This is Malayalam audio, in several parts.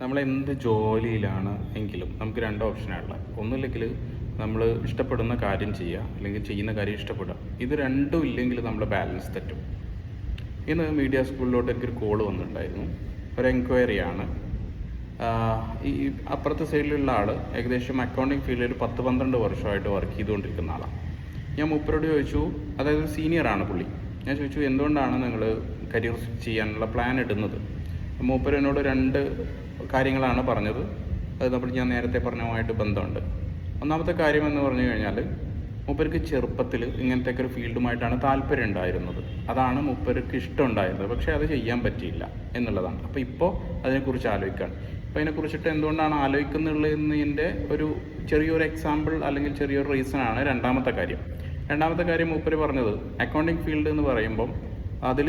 നമ്മൾ എന്ത് ജോലിയിലാണ് എങ്കിലും നമുക്ക് രണ്ട് ഓപ്ഷനാണുള്ളത്. ഒന്നുമില്ലെങ്കിൽ നമ്മൾ ഇഷ്ടപ്പെടുന്ന കാര്യം ചെയ്യുക, അല്ലെങ്കിൽ ചെയ്യുന്ന കാര്യം ഇഷ്ടപ്പെടുക. ഇത് രണ്ടും ഇല്ലെങ്കിൽ നമ്മൾ ബാലൻസ് തെറ്റും. ഇന്ന് മീഡിയ സ്കൂളിലോട്ട് എനിക്കൊരു കോൾ വന്നിട്ടുണ്ടായിരുന്നു. ഒരു എൻക്വയറിയാണ്. ഈ അപ്പുറത്തെ സൈഡിലുള്ള ആൾ ഏകദേശം അക്കൗണ്ടിങ് ഫീൽഡിൽ 10-12 വർഷമായിട്ട് വർക്ക് ചെയ്തുകൊണ്ടിരിക്കുന്ന ആളാണ്. ഞാൻ മൂപ്പരോട് ചോദിച്ചു, അതായത് സീനിയറാണ് പുള്ളി. ഞാൻ ചോദിച്ചു, എന്തുകൊണ്ടാണ് നിങ്ങൾ കരിയർ സ്വിച്ച് ചെയ്യാനുള്ള പ്ലാൻ ഇടുന്നത്? മൂപ്പർ എന്നോട് 2 കാര്യങ്ങളാണ് പറഞ്ഞത്. അത് ഞാൻ നേരത്തെ പറഞ്ഞതുമായിട്ട് ബന്ധമുണ്ട്. ഒന്നാമത്തെ കാര്യം എന്ന് പറഞ്ഞു കഴിഞ്ഞാൽ, മൂപ്പർക്ക് ചെറുപ്പത്തിൽ ഇങ്ങനത്തെ ഒരു ഫീൽഡുമായിട്ടാണ് താല്പര്യം ഉണ്ടായിരുന്നത്. അതാണ് മൂപ്പർക്ക് ഇഷ്ടം ഉണ്ടായിരുന്നത്. പക്ഷേ അത് ചെയ്യാൻ പറ്റിയില്ല എന്നുള്ളതാണ്. അപ്പോൾ ഇപ്പോൾ അതിനെക്കുറിച്ച് ആലോചിക്കുകയാണ്. അപ്പോൾ അതിനെക്കുറിച്ചിട്ട് എന്തുകൊണ്ടാണ് ആലോചിക്കുന്നുള്ളതിൻ്റെ ഒരു ചെറിയൊരു എക്സാമ്പിൾ അല്ലെങ്കിൽ ചെറിയൊരു റീസണാണ് രണ്ടാമത്തെ കാര്യം. രണ്ടാമത്തെ കാര്യം മൂപ്പർ പറഞ്ഞത്, അക്കൗണ്ടിങ് ഫീൽഡ് എന്ന് പറയുമ്പം അതിൽ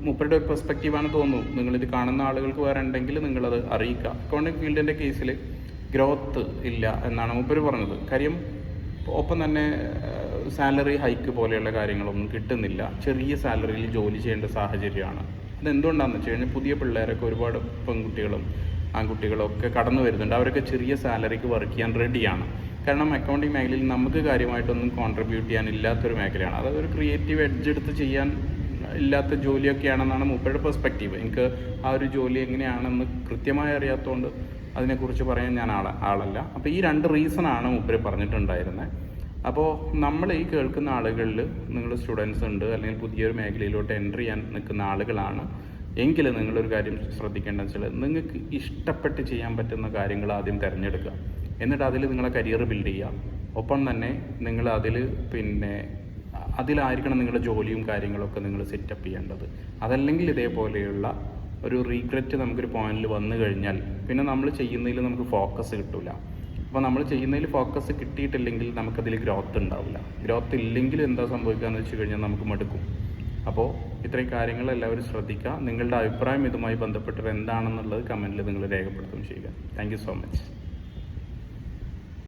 മൂപ്പരുടെ ഒരു പെർസ്പെക്റ്റീവാണ് തോന്നുന്നു. നിങ്ങളിത് കാണുന്ന ആളുകൾക്ക് വേറെ ഉണ്ടെങ്കിൽ നിങ്ങളത് അറിയിക്കുക. അക്കൗണ്ടിങ് ഫീൽഡിൻ്റെ കേസിൽ ഗ്രോത്ത് ഇല്ല എന്നാണ് മൂപ്പർ പറഞ്ഞത്. കാര്യം ഒപ്പം തന്നെ സാലറി ഹൈക്ക് പോലെയുള്ള കാര്യങ്ങളൊന്നും കിട്ടുന്നില്ല. ചെറിയ സാലറിയിൽ ജോലി ചെയ്യേണ്ട സാഹചര്യമാണ്. അതെന്തുകൊണ്ടാണെന്ന് വെച്ച് കഴിഞ്ഞാൽ, പുതിയ പിള്ളേരൊക്കെ ഒരുപാട് പെൺകുട്ടികളും ആൺകുട്ടികളും ഒക്കെ കടന്നു വരുന്നുണ്ട്. അവരൊക്കെ ചെറിയ സാലറിക്ക് വർക്ക് ചെയ്യാൻ റെഡിയാണ്. കാരണം അക്കൗണ്ടിങ് മേഖലയിൽ നമുക്ക് കാര്യമായിട്ടൊന്നും കോൺട്രിബ്യൂട്ട് ചെയ്യാനില്ലാത്തൊരു മേഖലയാണ്. അതായത് ഒരു ക്രിയേറ്റീവ് എഡ്ജ് എടുത്ത് ചെയ്യാൻ ഇല്ലാത്ത ജോലിയൊക്കെയാണെന്നാണ് മൂപ്പരുടെ പെർസ്പെക്റ്റീവ്. എനിക്ക് ആ ഒരു ജോലി എങ്ങനെയാണെന്ന് കൃത്യമായി അറിയാത്തതുകൊണ്ട് അതിനെക്കുറിച്ച് പറയാൻ ഞാൻ ആളല്ല. അപ്പോൾ ഈ 2 റീസണാണ് മൂപ്പർ പറഞ്ഞിട്ടുണ്ടായിരുന്നത്. അപ്പോൾ നമ്മൾ ഈ കേൾക്കുന്ന ആളുകളിൽ നിങ്ങൾ സ്റ്റുഡൻസ് ഉണ്ട്, അല്ലെങ്കിൽ പുതിയൊരു മേഖലയിലോട്ട് എൻട്രി ചെയ്യാൻ നിൽക്കുന്ന ആളുകളാണ് എങ്കിൽ നിങ്ങളൊരു കാര്യം ശ്രദ്ധിക്കേണ്ടതെന്ന് വെച്ചാൽ, നിങ്ങൾക്ക് ഇഷ്ടപ്പെട്ട് ചെയ്യാൻ പറ്റുന്ന കാര്യങ്ങൾ ആദ്യം തിരഞ്ഞെടുക്കുക. എന്നിട്ട് അതിൽ നിങ്ങളെ കരിയർ ബിൽഡ് ചെയ്യുക. ഒപ്പം തന്നെ നിങ്ങൾ അതിലായിരിക്കണം നിങ്ങളുടെ ജോലിയും കാര്യങ്ങളൊക്കെ നിങ്ങൾ സെറ്റപ്പ് ചെയ്യേണ്ടത്. അതല്ലെങ്കിൽ ഇതേപോലെയുള്ള ഒരു റീഗ്രെറ്റ് നമുക്കൊരു പോയിന്റിൽ വന്നു കഴിഞ്ഞാൽ പിന്നെ നമ്മൾ ചെയ്യുന്നതിൽ നമുക്ക് ഫോക്കസ് കിട്ടില്ല. അപ്പോൾ നമ്മൾ ചെയ്യുന്നതിൽ ഫോക്കസ് കിട്ടിയിട്ടില്ലെങ്കിൽ നമുക്കതിൽ ഗ്രോത്ത് ഉണ്ടാവില്ല. ഗ്രോത്ത് ഇല്ലെങ്കിൽ എന്താ സംഭവിക്കുക എന്ന് വെച്ച് കഴിഞ്ഞാൽ നമുക്ക് മടുക്കും. അപ്പോൾ ഇത്രയും കാര്യങ്ങൾ എല്ലാവരും ശ്രദ്ധിക്കുക. നിങ്ങളുടെ അഭിപ്രായം ഇതുമായി ബന്ധപ്പെട്ടിട്ട് എന്താണെന്നുള്ളത് കമൻറ്റിൽ നിങ്ങൾ രേഖപ്പെടുത്തുകയും ചെയ്യുക. Thank you so much.